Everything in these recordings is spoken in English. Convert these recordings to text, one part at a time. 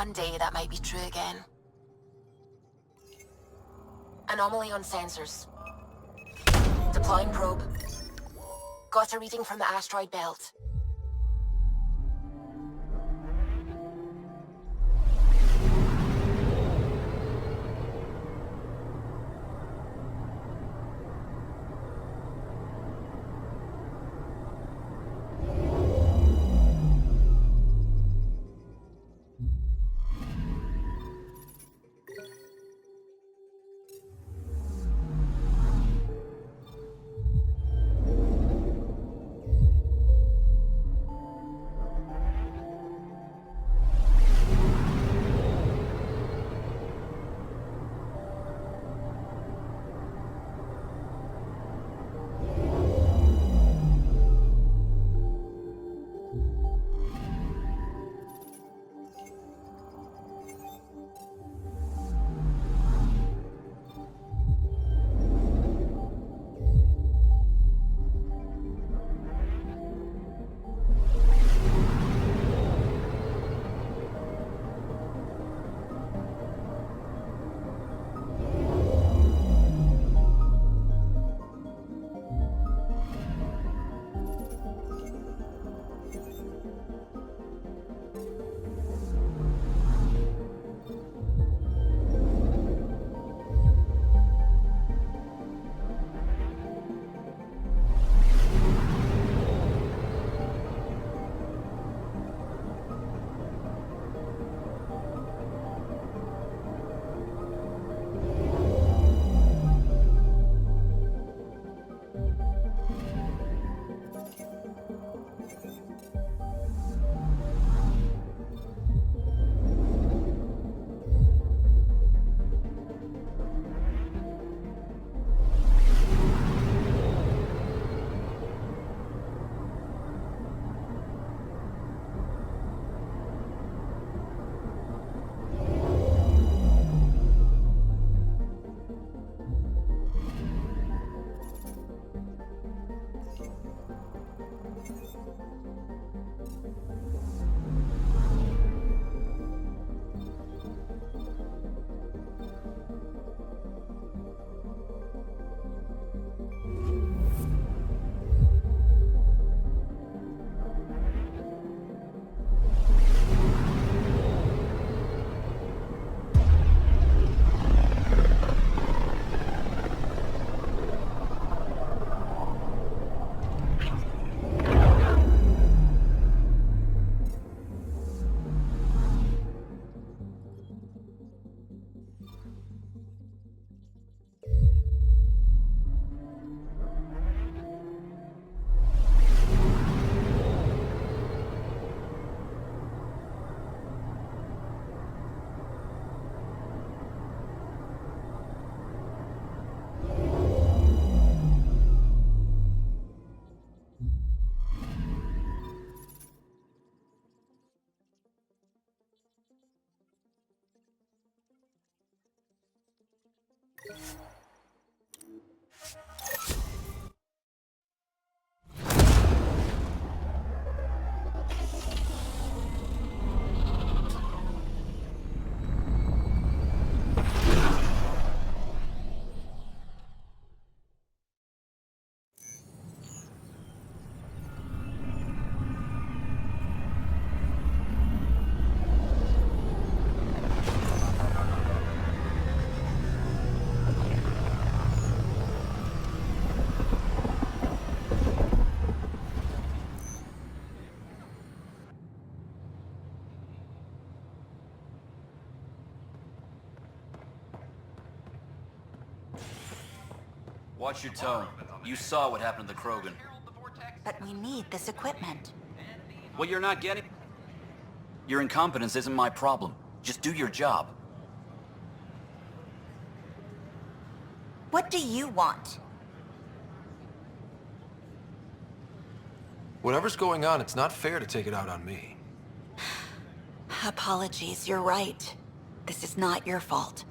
one day that might be true again. Anomaly on sensors. Deploying probe. Got a reading from the asteroid belt. Watch your tone. You saw what happened to the Krogan. But we need this equipment. What you're not getting? Your incompetence isn't my problem. Just do your job. What do you want? Whatever's going on, it's not fair to take it out on me. Apologies, you're right. This is not your fault.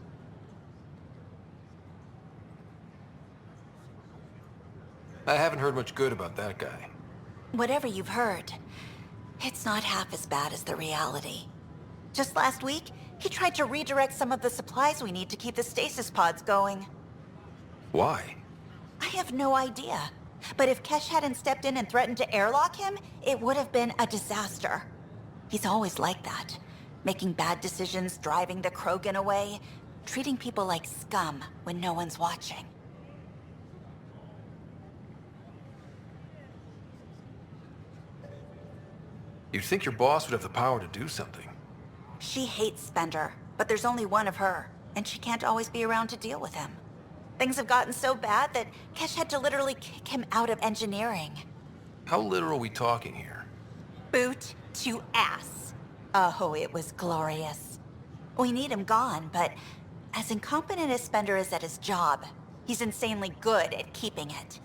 I haven't heard much good about that guy. Whatever you've heard, it's not half as bad as the reality. Just last week, he tried to redirect some of the supplies we need to keep the stasis pods going. Why? I have no idea. But if Kesh hadn't stepped in and threatened to airlock him, it would have been a disaster. He's always like that. Making bad decisions, driving the Krogan away, treating people like scum when no one's watching. You'd think your boss would have the power to do something. She hates Spender, but there's only one of her, and she can't always be around to deal with him. Things have gotten so bad that Kesh had to literally kick him out of engineering. How literal are we talking here? Boot to ass. Oh, it was glorious. We need him gone, but as incompetent as Spender is at his job, he's insanely good at keeping it.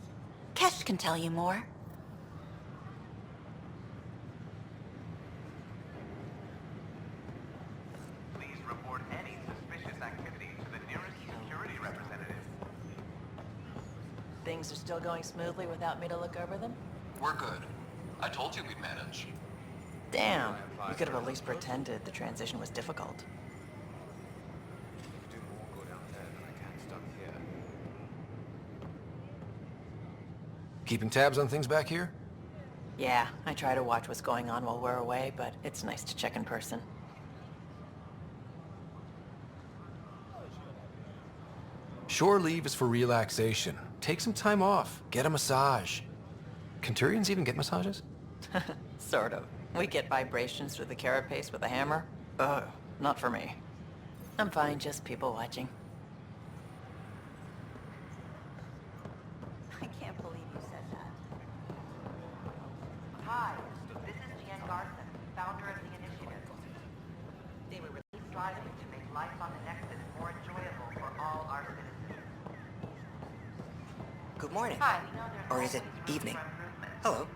Kesh can tell you more. Please report any suspicious activity to the nearest security representative. Things are still going smoothly without me to look over them? We're good. I told you we'd manage. Damn. You could have at least pretended the transition was difficult. Keeping tabs on things back here? Yeah, I try to watch what's going on while we're away, but it's nice to check in person. Shore leave is for relaxation. Take some time off. Get a massage. Can Turians even get massages? Sort of. We get vibrations through the carapace with a hammer. Ugh, not for me. I'm fine, just people watching. I can't believe you said that. Hi, this is Jan Garson, founder of the initiative. They were really striving to make life on the Nexus more enjoyable for all our citizens. Good morning. Hi, we know there's Or is it always room evening? for improvement. Hello.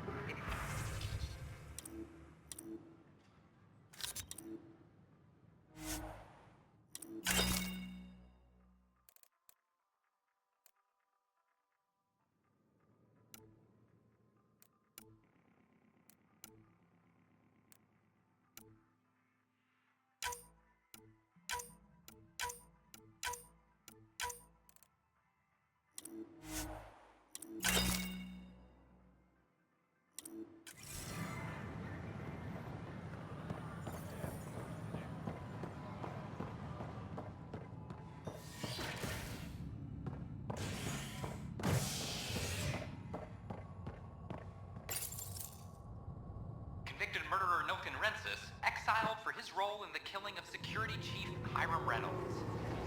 Convicted murderer Nilken Rensis exiled for his role in the killing of Security Chief Hiram Reynolds.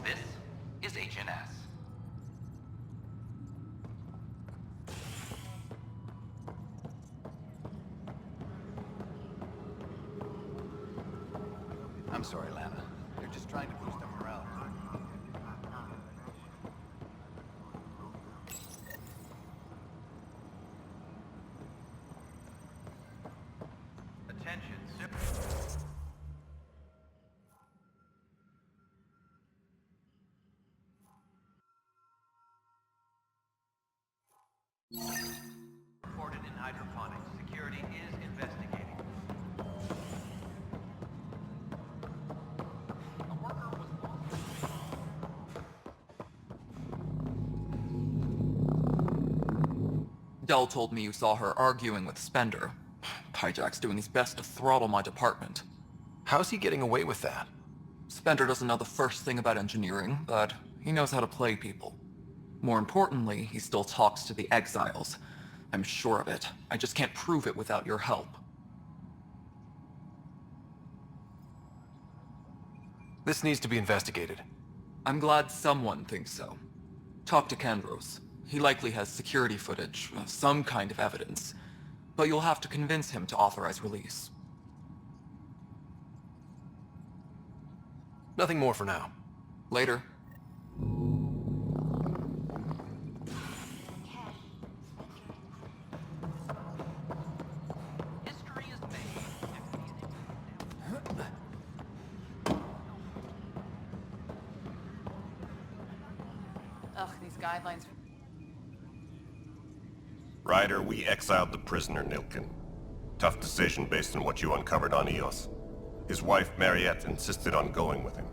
This is HNS. I'm sorry, Lana. They're just trying to boost up morale. Attention, reported in hydroponics. Security is investigating. A worker was Dell told me you saw her arguing with Spender. Pyjack's doing his best to throttle my department. How's he getting away with that? Spender doesn't know the first thing about engineering, but he knows how to play people. More importantly, he still talks to the exiles. I'm sure of it. I just can't prove it without your help. This needs to be investigated. I'm glad someone thinks so. Talk to Kandros. He likely has security footage, some kind of evidence. But you'll have to convince him to authorize release. Nothing more for now. Later. History is made. Ugh, these guidelines. Ryder, we exiled the prisoner Nilken. Tough decision based on what you uncovered on EOS. His wife, Mariette, insisted on going with him.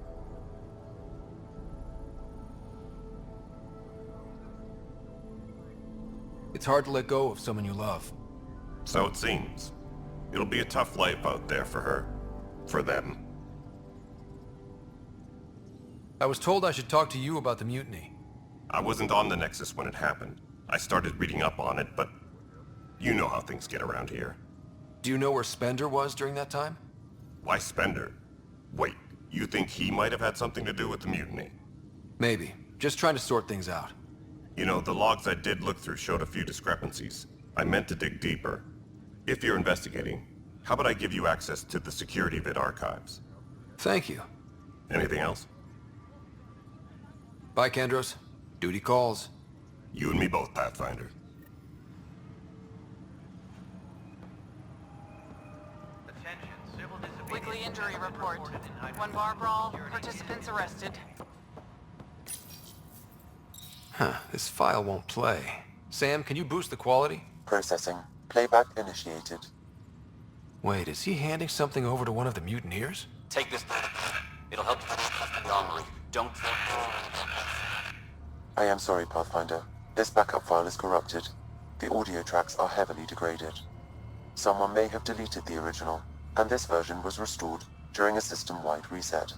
It's hard to let go of someone you love. So it seems. It'll be a tough life out there for her. For them. I was told I should talk to you about the mutiny. I wasn't on the Nexus when it happened. I started reading up on it, but you know how things get around here. Do you know where Spender was during that time? Why Spender? Wait, you think he might have had something to do with the mutiny? Maybe. Just trying to sort things out. You know, the logs I did look through showed a few discrepancies. I meant to dig deeper. If you're investigating, how about I give you access to the security vid archives? Thank you. Anything else? Bye, Kendros. Duty calls. You and me both, Pathfinder. Attention, civil disobedience. Weekly injury report. One bar brawl, participants arrested. Huh, this file won't play. Sam, can you boost the quality? Processing. Playback initiated. Wait, is he handing something over to one of the mutineers? Take this. It'll help you. Wrongly. Don't. I am sorry, Pathfinder. This backup file is corrupted. The audio tracks are heavily degraded. Someone may have deleted the original, and this version was restored during a system-wide reset.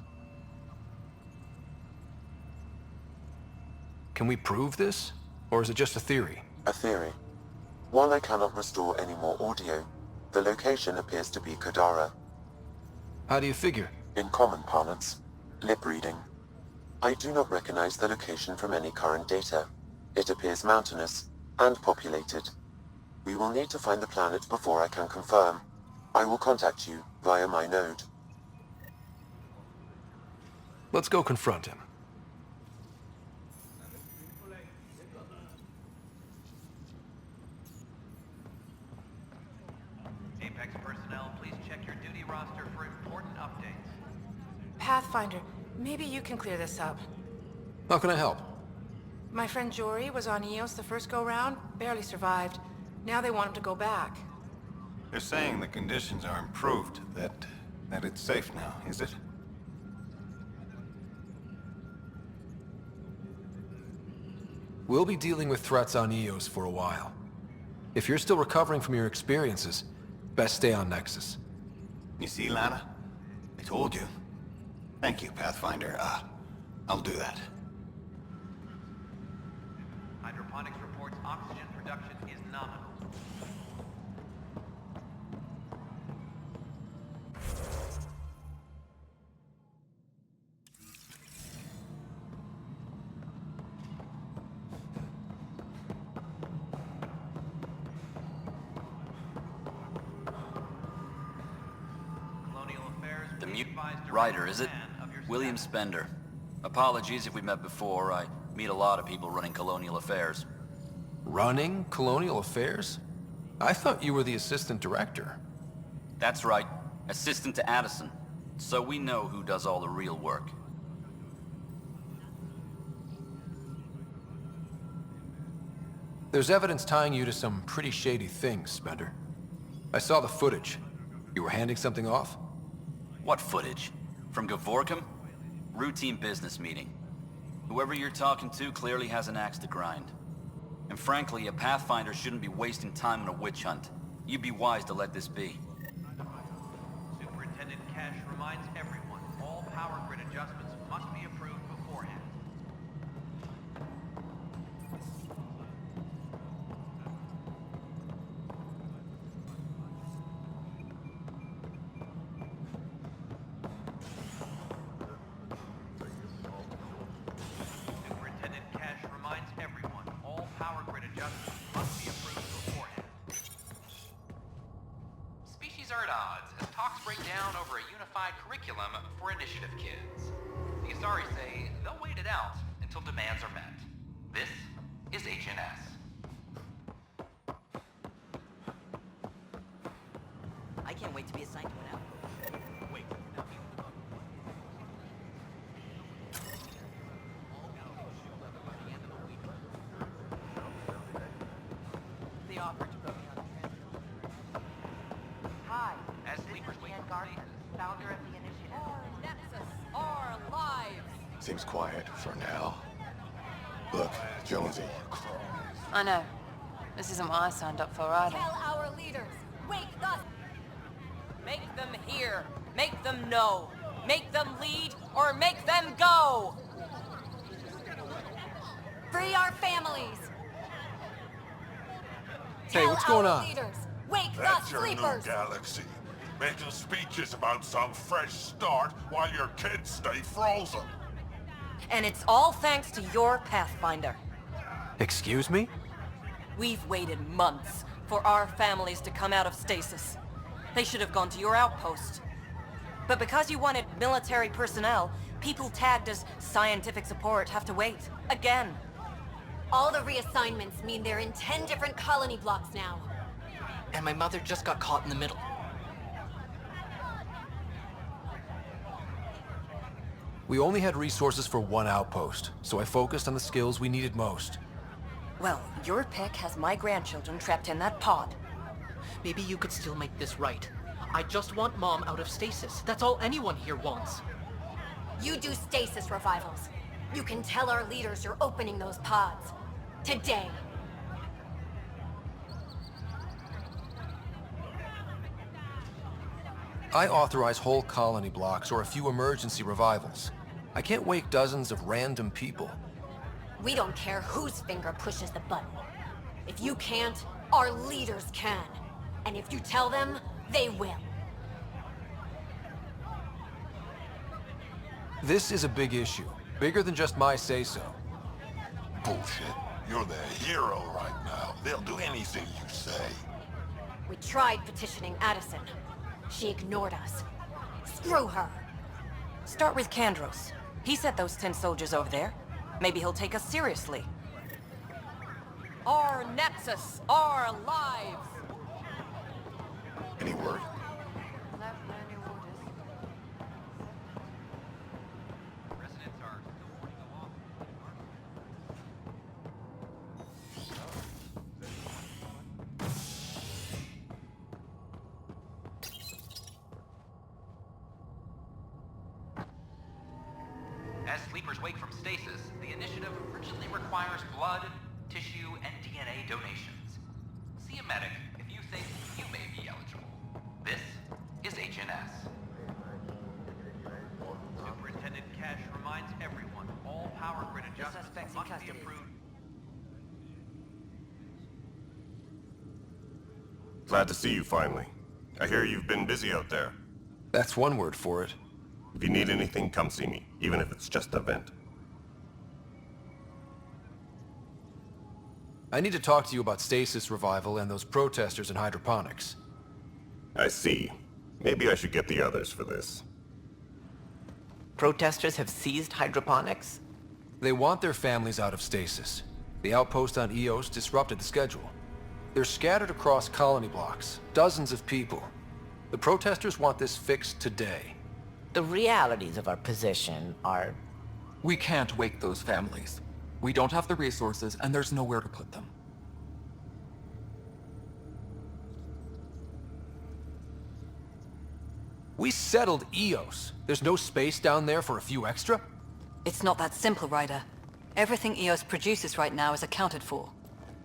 Can we prove this? Or is it just a theory? A theory. While I cannot restore any more audio, the location appears to be Kadara. How do you figure? In common parlance, lip reading. I do not recognize the location from any current data. It appears mountainous and populated. We will need to find the planet before I can confirm. I will contact you via my node. Let's go confront him. Apex personnel, please check your duty roster for important updates. Pathfinder, maybe you can clear this up. How can I help? My friend Jory was on Eos the first go-round, barely survived. Now they want him to go back. They're saying the conditions are improved, that it's safe now, is it? We'll be dealing with threats on Eos for a while. If you're still recovering from your experiences, best stay on Nexus. You see, Lana? I told you. Thank you, Pathfinder. I'll do that. Hydroponics reports oxygen production is nominal. Colonial Affairs, The please advise writer, is it? plan of your William status. Spender. Apologies if we met before. I meet a lot of people running Colonial Affairs. Running Colonial Affairs? I thought you were the assistant director. That's right. Assistant to Addison. So we know who does all the real work. There's evidence tying you to some pretty shady things, Spender. I saw the footage. You were handing something off? What footage? From Gavorkum? Routine business meeting. Whoever you're talking to clearly has an axe to grind. And frankly, a Pathfinder shouldn't be wasting time on a witch hunt. You'd be wise to let this be. Superintendent Cash reminds everyone all power grid adjustments must be approved beforehand. Superintendent Cash reminds everyone all power grid adjustments must be approved beforehand. Species are at odds as talks break down over a unified curriculum for initiative kids. The Asari say they'll wait it out until demands are met. This is HNS. I can't wait to be assigned to an outpost. Hi, As this sleepers is wait Jan for Gardner, phases, founder of the initiative. Nexus, our lives! Seems quiet for now. Look, Jonesy. I know. This isn't what I signed up for either. Tell our leaders, wake the... Make them hear, make them know, make them lead, or make them go! Free our families! Hey, what's going on? Leaders, wake That's the your new sleepers! galaxy. Making speeches about some fresh start while your kids stay frozen. And it's all thanks to your Pathfinder. Excuse me? We've waited months for our families to come out of stasis. They should have gone to your outpost. But because you wanted military personnel, people tagged as scientific support have to wait. Again. All the reassignments mean they're in 10 different colony blocks now. And my mother just got caught in the middle. We only had resources for one outpost, so I focused on the skills we needed most. Well, your pick has my grandchildren trapped in that pod. Maybe you could still make this right. I just want Mom out of stasis. That's all anyone here wants. You do stasis revivals. You can tell our leaders you're opening those pods. Today. I authorize whole colony blocks or a few emergency revivals. I can't wake dozens of random people. We don't care whose finger pushes the button. If you can't, our leaders can. And if you tell them, they will. This is a big issue. Bigger than just my say-so. Bullshit. You're the hero right now. They'll do anything you say. We tried petitioning Addison. She ignored us. Screw her. Start with Kandros. He sent those 10 soldiers over there. Maybe he'll take us seriously. Our Nexus, our lives! Any word? Residents are still warning the law. As sleepers wake from stasis, the initiative urgently requires blood, tissue, and DNA donations. See a medic if you think you may be eligible. This is HNS. Superintendent Cash reminds everyone all power grid adjustments must be approved. Glad to see you finally. I hear you've been busy out there. That's one word for it. If you need anything, come see me, even if it's just a vent. I need to talk to you about stasis revival and those protesters in hydroponics. I see. Maybe I should get the others for this. Protesters have seized hydroponics? They want their families out of stasis. The outpost on Eos disrupted the schedule. They're scattered across colony blocks, dozens of people. The protesters want this fixed today. The realities of our position are... We can't wake those families. We don't have the resources, and there's nowhere to put them. We settled Eos. There's no space down there for a few extra? It's not that simple, Ryder. Everything Eos produces right now is accounted for.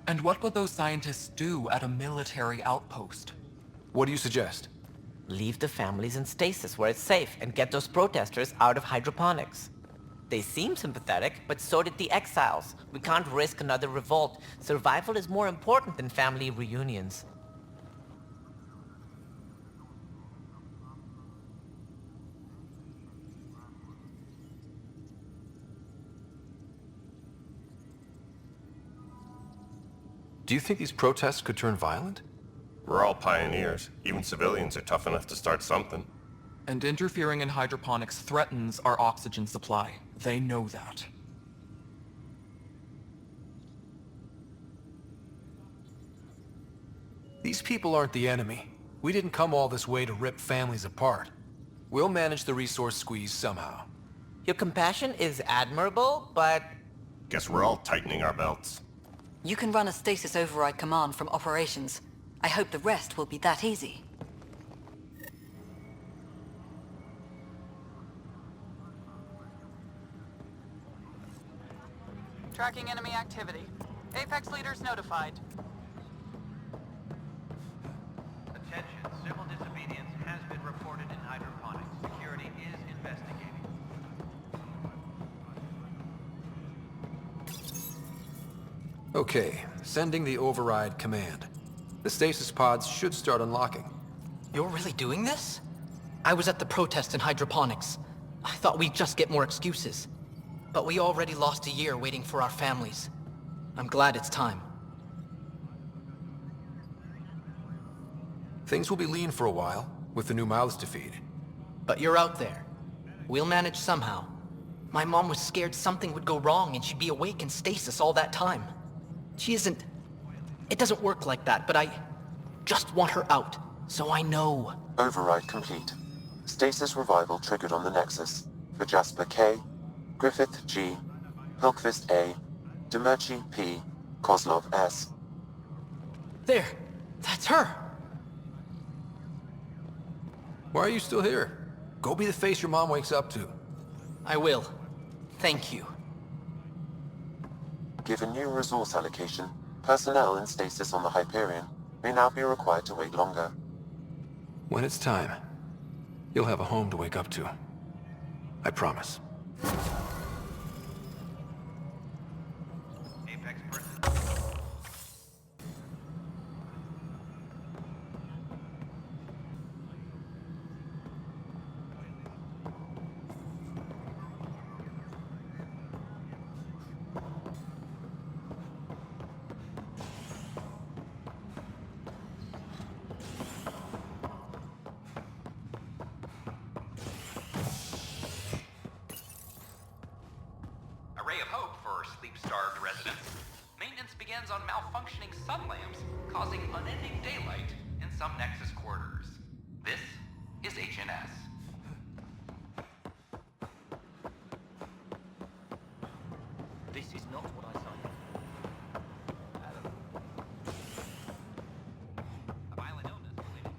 And what would those scientists do at a military outpost? What do you suggest? Leave the families in stasis where it's safe and get those protesters out of hydroponics. They seem sympathetic, but so did the exiles. We can't risk another revolt. Survival is more important than family reunions. Do you think these protests could turn violent? We're all pioneers. Even civilians are tough enough to start something. And interfering in hydroponics threatens our oxygen supply. They know that. These people aren't the enemy. We didn't come all this way to rip families apart. We'll manage the resource squeeze somehow. Your compassion is admirable, but... Guess we're all tightening our belts. You can run a stasis override command from operations. I hope the rest will be that easy. Tracking enemy activity. Apex leaders notified. Attention, civil disobedience has been reported in hydroponics. Security is investigating. Okay, sending the override command. The stasis pods should start unlocking. You're really doing this? I was at the protest in hydroponics. I thought we'd just get more excuses. But we already lost a year waiting for our families. I'm glad it's time. Things will be lean for a while, with the new mouths to feed. But you're out there. We'll manage somehow. My mom was scared something would go wrong and she'd be awake in stasis all that time. She isn't... It doesn't work like that, but I just want her out, so I know. Override complete. Stasis revival triggered on the Nexus. For Jasper K, Griffith G, Hulkfist A, Demerchi P, Kozlov S. There! That's her! Why are you still here? Go be the face your mom wakes up to. I will. Thank you. Given new resource allocation, personnel in stasis on the Hyperion may now be required to wait longer. When it's time, you'll have a home to wake up to. I promise. Apex person. A ray of hope for sleep-starved residents. Maintenance begins on malfunctioning sun lamps, causing unending daylight in some Nexus quarters. This is HNS. This is not what I signed up A violent illness related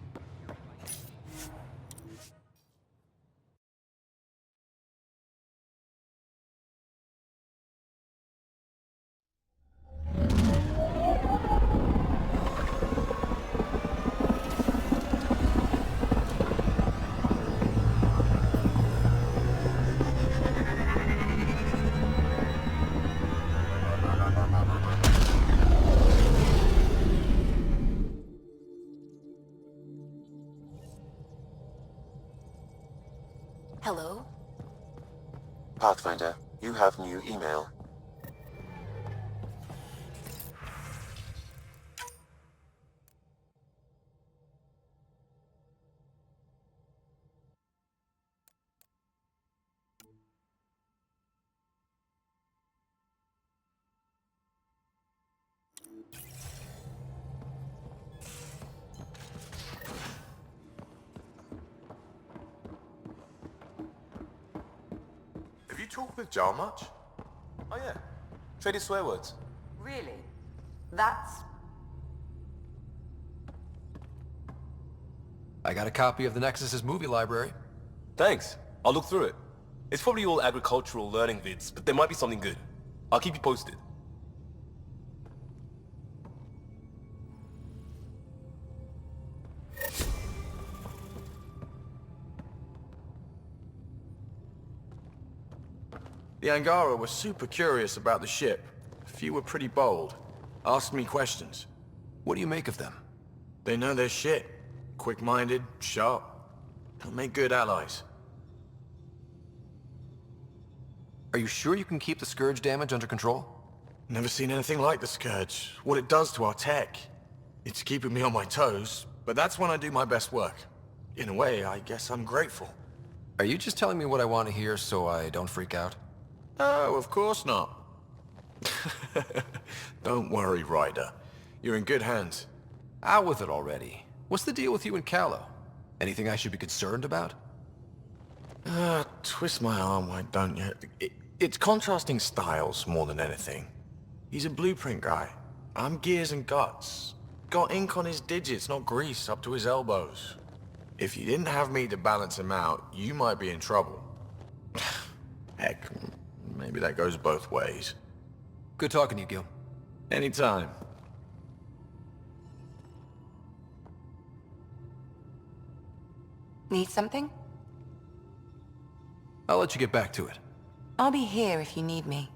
Hello? Pathfinder, you have new email. Have you talked with Jar much? Oh yeah. Traded swear words. Really? That's... I got a copy of the Nexus's movie library. Thanks. I'll look through it. It's probably all agricultural learning vids, but there might be something good. I'll keep you posted. The Angara were super curious about the ship. A few were pretty bold. Asked me questions. What do you make of them? They know their shit. Quick-minded, sharp. They'll make good allies. Are you sure you can keep the Scourge damage under control? Never seen anything like the Scourge. What it does to our tech. It's keeping me on my toes, but that's when I do my best work. In a way, I guess I'm grateful. Are you just telling me what I want to hear so I don't freak out? Oh, of course not. Don't worry, Ryder. You're in good hands. Out with it already. What's the deal with you and Callow? Anything I should be concerned about? Twist my arm, why don't you? It's contrasting styles more than anything. He's a blueprint guy. I'm gears and guts. Got ink on his digits, not grease, up to his elbows. If you didn't have me to balance him out, you might be in trouble. Heck, maybe that goes both ways. Good talking to you, Gil. Anytime. Need something? I'll let you get back to it. I'll be here if you need me.